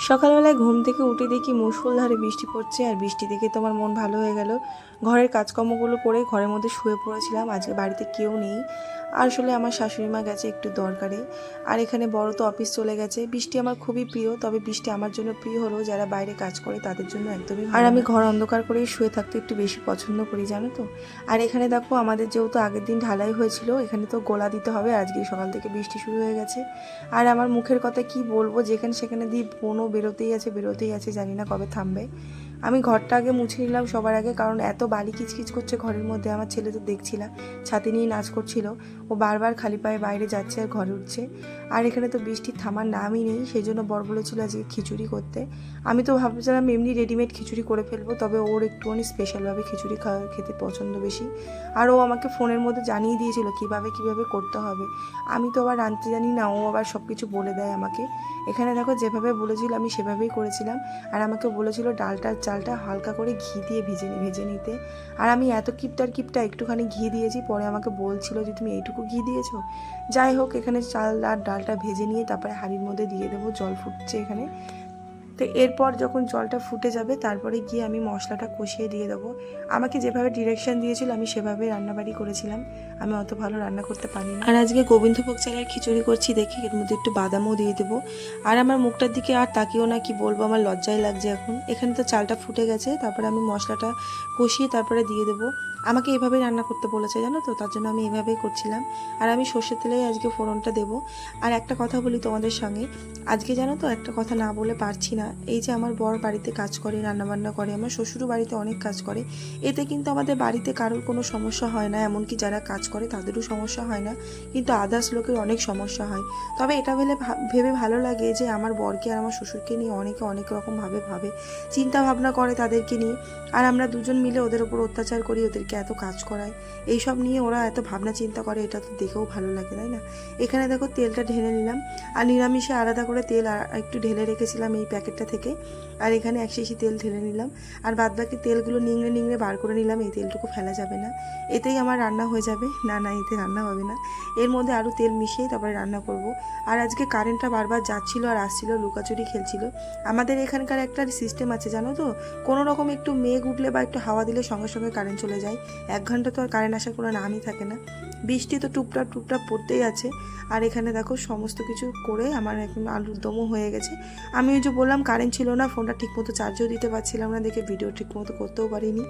সকালবেলায় ঘুম থেকে উঠে দেখি মুষলধারে বৃষ্টি পড়ছে, আর বৃষ্টি দেখে তোমার মন ভালো হয়ে গেল। ঘরের কাজকর্মগুলো করে ঘরের মধ্যে শুয়ে পড়েছিলাম। আজকে বাড়িতে কেউ নেই, আসলে আমার শাশুড়ি মা গেছে একটু দরকারে। আর এখানে বড় তো অফিস চলে গেছে। বৃষ্টি আমার খুবই প্রিয়, তবে বৃষ্টি আমার জন্য প্রিয় হলেও যারা বাইরে কাজ করে তাদের জন্য একদমই ভালো। আর আমি ঘর অন্ধকার করেই শুয়ে থাকতে একটু বেশি পছন্দ করি, জানো তো। আর এখানে দেখো, আমাদের যেহেতু আগের দিন ঢালাই হয়েছিল, এখানে তো গোলা দিতে হবে। আজকে সকাল থেকে বৃষ্টি শুরু হয়ে গেছে। আর আমার মুখের কথা কি বলবো, যেখানে সেখানে দিয়ে বোনও বেরোতেই আছে, জানি না কবে থামবে। আমি ঘরটা আগে মুছে নিলাম সবার আগে, কারণ এত বালি কিচকিচ করছে ঘরের মধ্যে। আমার ছেলে তো দেখছিলাম ছাতি নিয়ে নাচ করছিল, ও বারবার খালি পায়ে বাইরে যাচ্ছে আর ঘরে উঠছে। আর এখানে তো বৃষ্টির থামার নামই নেই, সেই জন্য বর বলেছিল আজকে খিচুড়ি করতে। আমি তো ভাবছিলাম এমনি রেডিমেড খিচুড়ি করে ফেলবো, তবে ওর একটুখানি স্পেশালভাবে খিচুড়ি খেতে পছন্দ বেশি। আর ও আমাকে ফোনের মধ্যে জানিয়ে দিয়েছিল কীভাবে করতে হবে। আমি তো আবার রাঁধতে জানি না, ও আবার সব কিছু বলে দেয় আমাকে। এখানে দেখো, যেভাবে বলেছিল আমি সেভাবেই করেছিলাম। আর আমাকে বলেছিল ডালটার চালটা হালকা করে ঘি দিয়ে ভেজে নিতে। আর আমি এত কিপটা একটুখানি ঘি দিয়েছি, পরে আমাকে বলছিল যে তুমি এইটুকু ঘি দিয়েছো। যাই হোক, এখানে চাল আর ডালটা ভেজে নিয়ে তারপরে হাঁড়ির মধ্যে দিয়ে দেবো। জল ফুটছে এখানে। তো এরপর যখন জলটা ফুটে যাবে, তারপরে গিয়ে আমি মশলাটা কষিয়ে দিয়ে দেবো। আমাকে যেভাবে ডিরেকশন দিয়েছিল আমি সেভাবে রান্নাবাড়ি করেছিলাম। আমি অত ভালো রান্না করতে পারি না। আর আজকে গোবিন্দভোগ চালের খিচুড়ি করছি দেখি, এর মধ্যে একটু বাদামও দিয়ে দেবো। আর আমার মুখটার দিকে আর তাকিও না, কি বলবো, আমার লজ্জাই লাগছে এখন। এখানে তো চালটা ফুটে গেছে, তারপরে আমি মশলাটা কষিয়ে তারপরে দিয়ে দেবো। আমাকে এভাবেই রান্না করতে বলেছে, জানো তো, তার জন্য আমি এভাবেই করছিলাম। আর আমি সর্ষের তেলেই আজকে ফোড়নটা দেবো। আর একটা কথা বলি তোমাদের সঙ্গে, আজকে জানো তো, একটা কথা না বলে পারছি না। এই যে আমার বর বাড়িতে কাজ করে, রান্নাবান্না করে, আমার শ্বশুরও বাড়িতে অনেক কাজ করে। এতে কিন্তু আমাদের বাড়িতে কারোর কোনো সমস্যা হয় না, এমনকি যারা কাজ করে তাদেরও সমস্যা হয় না, কিন্তু আদার্স লোকের অনেক সমস্যা হয়। তবে এটা ভেবে ভালো লাগে যে আমার বরকে আর আমার শ্বশুরকে নিয়ে অনেকে অনেক রকমভাবে ভাবে, চিন্তা ভাবনা করে তাদেরকে নিয়ে। আর আমরা দুজন মিলে ওদের ওপর অত্যাচার করি, ওদেরকে এত কাজ করাই, এইসব নিয়ে ওরা এত ভাবনা চিন্তা করে, এটা তো দেখেও ভালো লাগে, তাই না। এখানে দেখো, তেলটা ঢেলে নিলাম। আর নিরামিষে আলাদা করে তেল একটু ঢেলে রেখেছিলাম এই প্যাকেটটা থেকে। আর এখানে এক শিশি তেল ঢেলে নিলাম। আর বাদবাকি তেলগুলো নিংড়ে বার করে নিলাম, এই তেলটুকু ফেলা যাবে না। এতেই আমার রান্না হয়ে যাবে। না, এতে রান্না হবে না, এর মধ্যে আরও তেল মিশিয়ে তারপরে রান্না করব। আর আজকে কারেন্টটা বারবার যাচ্ছিলো আর আসছিলো, লুকাচুরি খেলছিল। আমাদের এখানকার একটা সিস্টেম আছে, জানো তো, কোনো রকম একটু মেঘ উঠলে বা একটু হাওয়া দিলে সঙ্গে সঙ্গে কারেন্ট চলে যায়। 1 ঘন্টা তো আর কারেন্ট আসার কোনো নামই থাকে না। বৃষ্টি তো টুপটাপ পড়তেই আছে। আর এখানে দেখো, সমস্ত কিছু করে আমার এখন আলুর দমও হয়ে গেছে। আমি ওই যে বললাম কারেন্ট ছিল না, ফোনটা ঠিকমতো চার্জও দিতে পারছিলাম না দেখে ভিডিও ঠিকমতো করতেও পারিনি।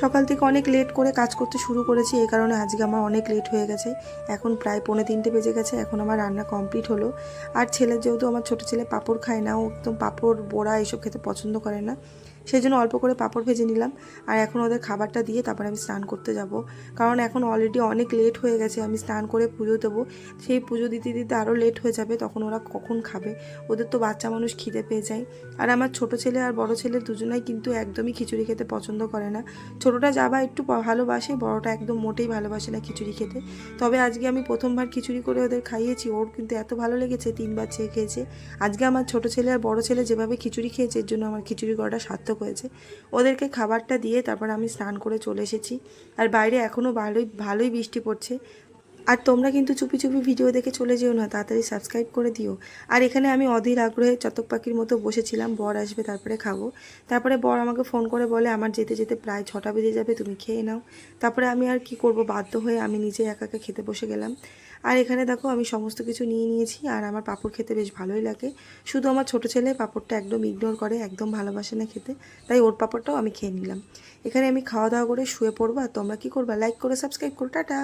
সকাল থেকে অনেক লেট করে কাজ করতে শুরু করেছি, এই কারণে আজকে আমার অনেক লেট হয়ে গেছে। এখন প্রায় 2:45 বেজে গেছে, এখন আমার রান্না কমপ্লিট হলো। আর ছেলের, যেহেতু আমার ছোটো ছেলে পাঁপড় খায় না, ও একদম পাঁপড় বড়া এসব খেতে পছন্দ করে না, সেই জন্য অল্প করে পাঁপড় ভেজে নিলাম। আর এখন ওদের খাবারটা দিয়ে তারপরে আমি স্নান করতে যাব, কারণ এখন অলরেডি অনেক লেট হয়ে গেছে। আমি স্নান করে পুজো দেবো, সেই পুজো দিতে দিতে আরও লেট হয়ে যাবে, তখন ওরা কখন খাবে। ওদের তো বাচ্চা মানুষ, খিদে পেয়ে যায়। আর আমার ছোটো ছেলে আর বড় ছেলে দুজনাই কিন্তু একদমই খিচুড়ি খেতে পছন্দ করে না। ছোটোটা যাবা একটু ভালোবাসে, বড়টা একদম মোটেই ভালোবাসে না খিচুড়ি খেতে। তবে আজকে আমি প্রথমবার খিচুড়ি করে ওদের খাইয়েছি, ওর কিন্তু এত ভালো লেগেছে, 3বার চেয়ে খেয়েছে। আজকে আমার ছোটো ছেলে আর বড় ছেলে যেভাবে খিচুড়ি খেয়েছে, এর জন্য আমার খিচুড়ি করাটা সার্থক হয়েছে। ওদেরকে খাবারটা দিয়ে তারপর আমি স্নান করে চলে এসেছি। আর বাইরে এখনও ভালোই বৃষ্টি পড়ছে। আর তোমরা কিন্তু চুপি চুপি ভিডিও দেখে চলে যেও না, তাড়াতাড়ি সাবস্ক্রাইব করে দিও। আর এখানে আমি অধীর আগ্রহে চতক পাখির মতো বসেছিলাম, বর আসবে তারপরে খাবো। তারপরে বর আমাকে ফোন করে বলে আমার যেতে যেতে প্রায় 6টা বেজে যাবে, তুমি খেয়ে নাও। তারপরে আমি আর কি করব, বাধ্য হয়ে আমি নিজে একা একা খেতে বসে গেলাম। আর এখানে দেখো, আমি সমস্ত কিছু নিয়ে নিয়েছি। আর আমার পাঁপড় খেতে বেশ ভালোই লাগে। শুধু আমার ছোটো ছেলে পাঁপড়টা একদম ইগনোর করে, একদম ভালোবাসে না খেতে, তাই ওর পাঁপড়টাও আমি খেয়ে নিলাম। এখানে আমি খাওয়া দাওয়া করে শুয়ে পড়বো। আর তোমরা কী করবা, লাইক করে সাবস্ক্রাইব করো, টাটা।